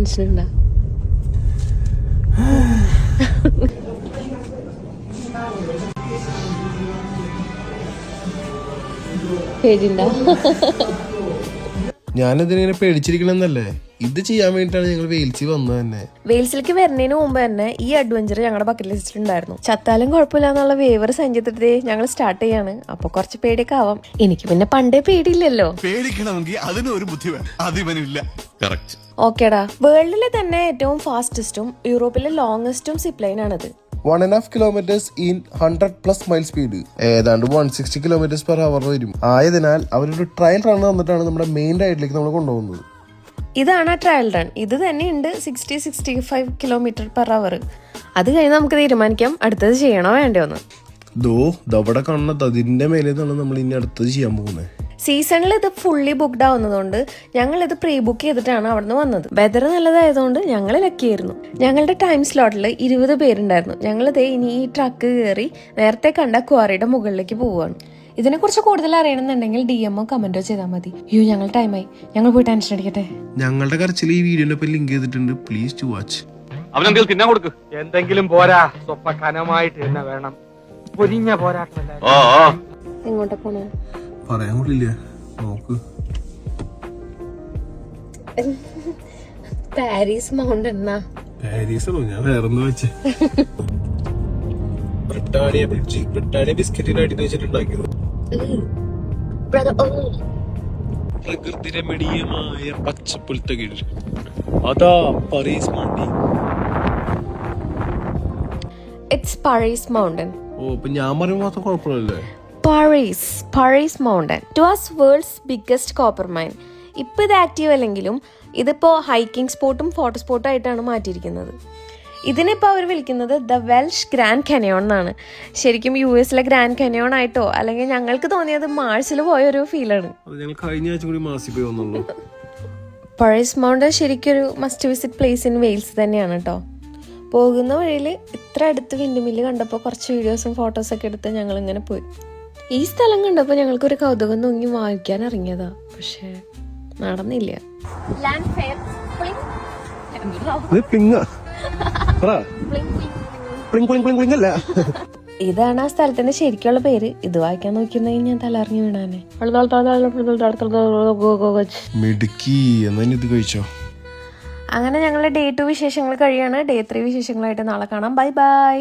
Tension ഉണ്ടാ? പേടിണ്ടാ? ഞാനിതിനെ പേടിച്ചിരിക്കണമെന്നല്ലേ, ഇത് ചെയ്യാൻ വേണ്ടിട്ടാണ് ഞങ്ങൾ വെയിൽസിൽ വന്നത് തന്നെ. വെയിൽസിലേക്ക് വരുന്നതിന് മുമ്പ് തന്നെ ഈ അഡ്വഞ്ചർ ഞങ്ങളുടെ ബക്കറ്റ് ലിസ്റ്റിൽ ഉണ്ടായിരുന്നു. ചത്താലും കുഴപ്പമില്ല എന്നുള്ള വേവർ സഞ്ചിത്തിട്ട് ഞങ്ങൾ സ്റ്റാർട്ട് ചെയ്യാണ്. അപ്പൊ കുറച്ച് പേടിയൊക്കെ ആവാം. എനിക്ക് പിന്നെ പണ്ടേ പേടിയില്ലല്ലോ. പേടിക്കണമെങ്കിൽ അതിനൊരു ബുദ്ധി വേണം, അതിവനില്ല. കറക്റ്റ്. ഓക്കേടാ, വേൾഡിലെ തന്നെ ഏറ്റവും ഫാസ്റ്റസ്റ്റും യൂറോപ്പിലെ ലോങ്സ്റ്റും സിപ്പ് ലൈൻ ആണിത്. 1.5 kilometers in 100+ മൈൽ സ്പീഡ്, ഏതാണ്ട് 160 km/h വരും. ആയതിനാൽ അവരൊരു ട്രയൽ റൺ തന്നിട്ടാണ് നമ്മുടെ മെയിൻ റൈഡിലേക്ക് നമ്മൾ കൊണ്ടുപോകുന്നത്. ഇതാണ് ട്രയൽ റൺ. ഇത് തന്നെ ഉണ്ട് 60-65 km/h. അത് കഴിഞ്ഞ് നമുക്ക് തീരുമാനിക്കാം അടുത്തത് ചെയ്യണോ വേണ്ടോന്ന്. ദവിടെ കാണുന്നത് അതിന്റെ മേലെ നമ്മൾ ഇനി അടുത്തത് ചെയ്യാൻ പോകുന്നത്. സീസണിൽ ഇത് ഫുള്ളി ബുക്ക്ഡ് ആവുന്നതുകൊണ്ട് ഞങ്ങൾ ഇത് പ്രീ ബുക്ക് ചെയ്തിട്ടാണ് അവിടെ നിന്ന് വന്നത്. വെതർ നല്ലതായതുകൊണ്ട് ഞങ്ങൾ ലക്കിയായിരുന്നു. ഞങ്ങളുടെ ടൈം സ്ലോട്ടിൽ 20 പേരുണ്ടായിരുന്നു. ഞങ്ങളിത് ഇനി ഈ ട്രക്ക് കയറി നേരത്തെ കണ്ട ക്വാറിയുടെ മുകളിലേക്ക് പോവുകയാണ്. ഇതിനെക്കുറിച്ച് കൂടുതൽ അറിയണമെന്നുണ്ടെങ്കിൽ DM കമന്റോ ചെയ്താൽ മതി. ഞങ്ങൾ ടൈമായി, ഞങ്ങൾ പോയി ടെൻഷൻ അടിക്കട്ടെ. ഞങ്ങളുടെ കരച്ചിൽ ഈ വീഡിയോന്റെ ലിങ്ക് ചെയ്തിട്ടുണ്ട്, പ്ലീസ് ടു വാച്ച്. അവനെന്തെങ്കിലും തിന്നാൻ കൊടുക്ക്. എന്തെങ്കിലും പോരാ, സ്വപ്പ കനമായിട്ട് തന്നെ വേണം. പൊരിഞ്ഞ പോരാട്ടമല്ല. എങ്ങോട്ടാ പോണേ പറയാൻ കൂടില്ല, നോക്ക്. Parys Mountain. പാരീസോ? ഞാൻ വേറെന്താ വെച്ചേ. ബ്രിട്ടാനിയ ബിസ്ക്കറ്റിനായിട്ട് വെച്ചിട്ടുണ്ടാക്കിയത്. പ്രകൃതി രമണീയമായ പച്ചപ്പുൽത്ത കീഴിൽ അതാ Parys Mountain. It's Parys Mountain. ഓ, അപ്പൊ ഞാൻ പറയുമ്പോൾ മാത്രം കുഴപ്പമില്ലല്ലേ? Parys Mountain to us world's biggest copper mine. ഇപ്പം ഇത് ആക്റ്റീവ് അല്ലെങ്കിലും ഇതിപ്പോൾ ഹൈക്കിംഗ് സ്പോട്ടും ഫോട്ടോ സ്പോട്ടും ആയിട്ടാണ് മാറ്റിയിരിക്കുന്നത്. ഇതിനിപ്പോൾ അവർ വിളിക്കുന്നത് ദ വെൽഷ് ഗ്രാൻഡ് കനയോൺ എന്നാണ്. ശരിക്കും US ഗ്രാൻഡ് കനയോൺ ആയിട്ടോ അല്ലെങ്കിൽ ഞങ്ങൾക്ക് തോന്നിയത് മാർസിൽ പോയൊരു ഫീലാണ്. കഴിഞ്ഞ ആഴ്ച കൂടി മാസി പോയി വന്നുള്ളൂ. പാരീസ് മൗണ്ടൻ ശരിക്കൊരു must visit place in Wales തന്നെയാണ് കേട്ടോ. പോകുന്ന വഴിയിൽ ഇത്ര അടുത്ത് വിൻഡ്മില്ല് കണ്ടപ്പോൾ കുറച്ച് വീഡിയോസും ഫോട്ടോസൊക്കെ എടുത്ത് ഞങ്ങളിങ്ങനെ പോയി. ഈ സ്ഥലം കണ്ടപ്പോൾ ഞങ്ങൾക്കൊരു കൗതുകം തോന്നി വായിക്കാൻ ഇറങ്ങിയതാ, പക്ഷെ നടന്നില്ല. ഇതാണ് ആ സ്ഥലത്തിന്റെ ശരിക്കുള്ള പേര്. ഇത് വായിക്കാൻ നോക്കിയിരുന്നെങ്കിൽ ഞാൻ തലറിഞ്ഞു വീണാനെ. അങ്ങനെ ഞങ്ങളുടെ Day 2 വിശേഷങ്ങൾ കഴിയാണ്. Day 3 വിശേഷങ്ങളായിട്ട് നാളെ കാണാം. Bye bye.